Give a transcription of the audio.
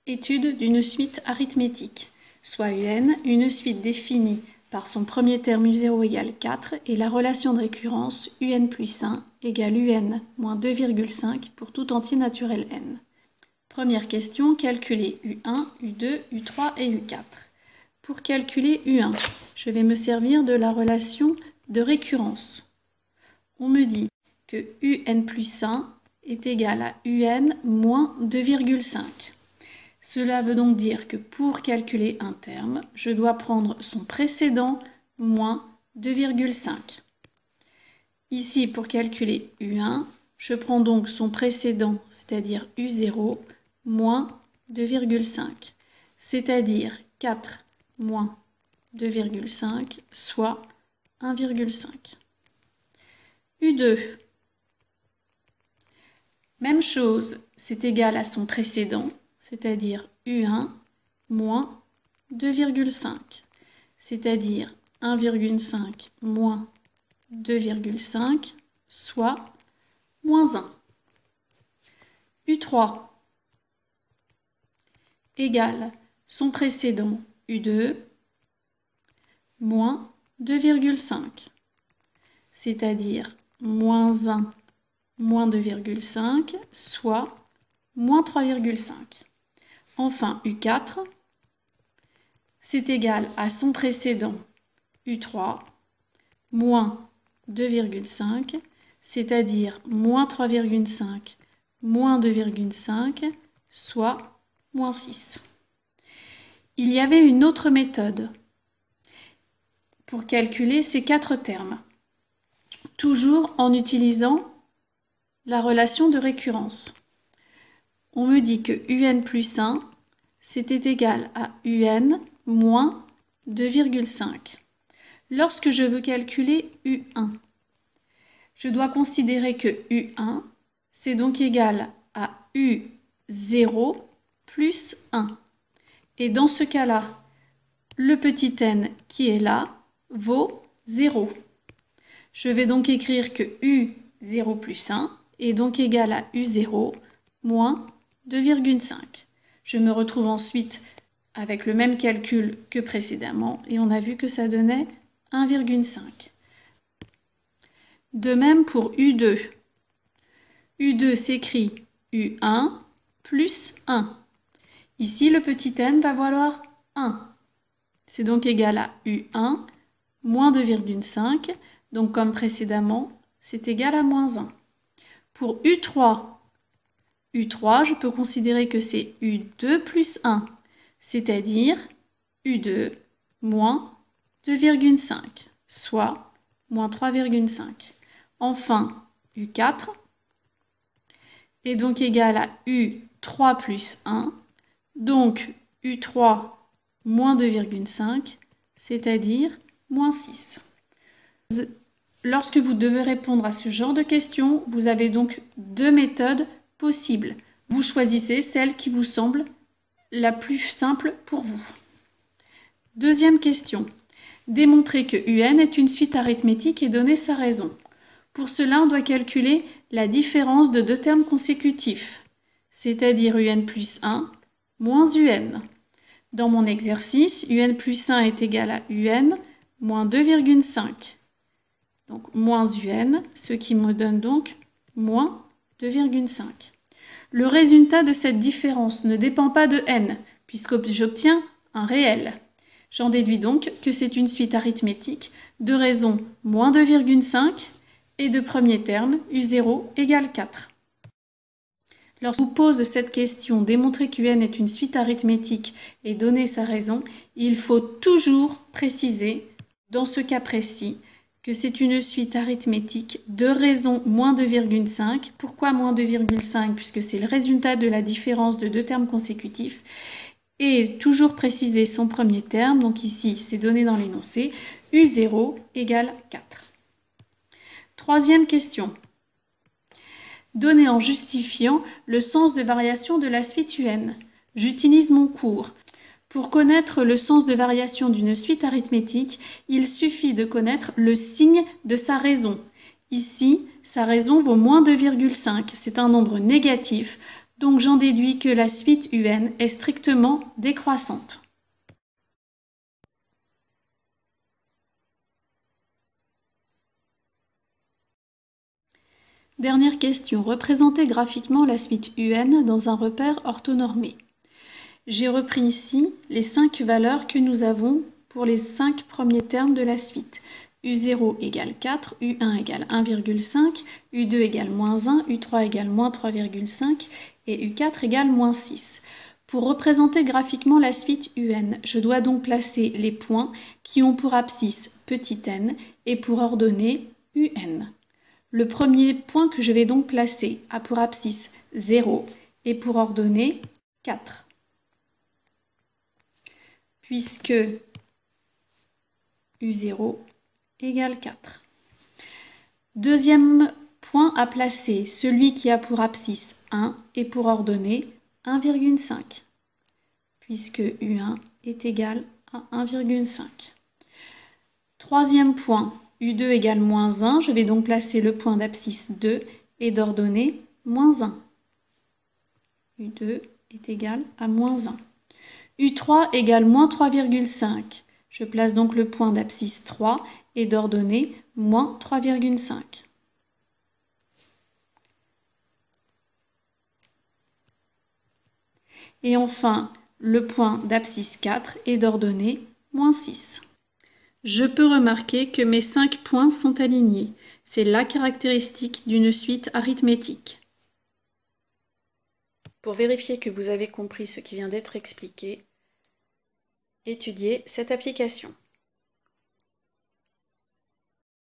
Étude d'une suite arithmétique, soit UN, une suite définie par son premier terme U0 égale 4 et la relation de récurrence UN plus 1 égale UN moins 2,5 pour tout entier naturel n. Première question, calculer U1, U2, U3 et U4. Pour calculer U1, je vais me servir de la relation de récurrence. On me dit que UN plus 1 est égal à UN moins 2,5. Cela veut donc dire que pour calculer un terme, je dois prendre son précédent moins 2,5. Ici, pour calculer U1, je prends donc son précédent, c'est-à-dire U0, moins 2,5, c'est-à-dire 4 moins 2,5, soit 1,5. U2, même chose, c'est égal à son précédent, c'est-à-dire U1 moins 2,5, c'est-à-dire 1,5 moins 2,5, soit moins 1. U3 égale son précédent U2 moins 2,5, c'est-à-dire moins 1 moins 2,5, soit moins 3,5. Enfin, U4, c'est égal à son précédent U3 moins 2,5, c'est-à-dire moins 3,5 moins 2,5, soit moins 6. Il y avait une autre méthode pour calculer ces quatre termes, toujours en utilisant la relation de récurrence. On me dit que UN plus 1, c'était égal à UN moins 2,5. Lorsque je veux calculer U1, je dois considérer que U1, c'est donc égal à U0 plus 1. Et dans ce cas-là, le petit n qui est là vaut 0. Je vais donc écrire que U0 plus 1 est donc égal à U0 moins 2,5. Je me retrouve ensuite avec le même calcul que précédemment et on a vu que ça donnait 1,5. De même pour U2. U2 s'écrit U1 plus 1. Ici, le petit n va valoir 1. C'est donc égal à U1 moins 2,5. Donc comme précédemment, c'est égal à moins 1. Pour U3, je peux considérer que c'est U2 plus 1, c'est-à-dire U2 moins 2,5, soit moins 3,5. Enfin, U4 est donc égal à U3 plus 1, donc U3 moins 2,5, c'est-à-dire moins 6. Lorsque vous devez répondre à ce genre de questions, vous avez donc deux méthodes possibles. Vous choisissez celle qui vous semble la plus simple pour vous. Deuxième question. Démontrer que UN est une suite arithmétique et donner sa raison. Pour cela, on doit calculer la différence de deux termes consécutifs, c'est-à-dire UN plus 1 moins UN. Dans mon exercice, UN plus 1 est égal à UN moins 2,5. Donc moins UN, ce qui me donne donc moins 2,5. Le résultat de cette différence ne dépend pas de n, puisque j'obtiens un réel. J'en déduis donc que c'est une suite arithmétique de raison moins 2,5 et de premier terme U0 égale 4. Lorsqu'on vous pose cette question, démontrer qu'UN est une suite arithmétique et donner sa raison, il faut toujours préciser, dans ce cas précis, que c'est une suite arithmétique de raison moins 2,5. Pourquoi moins 2,5? Puisque c'est le résultat de la différence de deux termes consécutifs. Et toujours préciser son premier terme, donc ici c'est donné dans l'énoncé, U0 égale 4. Troisième question. Donner en justifiant le sens de variation de la suite UN. J'utilise mon cours. Pour connaître le sens de variation d'une suite arithmétique, il suffit de connaître le signe de sa raison. Ici, sa raison vaut moins 2,5. C'est un nombre négatif, Donc j'en déduis que la suite UN est strictement décroissante. Dernière question. Représentez graphiquement la suite UN dans un repère orthonormé. J'ai repris ici les 5 valeurs que nous avons pour les 5 premiers termes de la suite. U0 égale 4, U1 égale 1,5, U2 égale moins 1, U3 égale moins 3,5 et U4 égale moins 6. Pour représenter graphiquement la suite UN, je dois donc placer les points qui ont pour abscisse petit n et pour ordonnée UN. Le premier point que je vais donc placer a pour abscisse 0 et pour ordonnée 4. Puisque U0 égale 4. Deuxième point à placer, celui qui a pour abscisse 1 et pour ordonnée 1,5, puisque U1 est égal à 1,5. Troisième point, U2 égale moins 1, je vais donc placer le point d'abscisse 2 et d'ordonnée moins 1. U2 est égal à moins 1. U3 égale moins 3,5. Je place donc le point d'abscisse 3 et d'ordonnée moins 3,5. Et enfin, le point d'abscisse 4 est d'ordonnée moins 6. Je peux remarquer que mes 5 points sont alignés. C'est la caractéristique d'une suite arithmétique. Pour vérifier que vous avez compris ce qui vient d'être expliqué, étudiez cette application.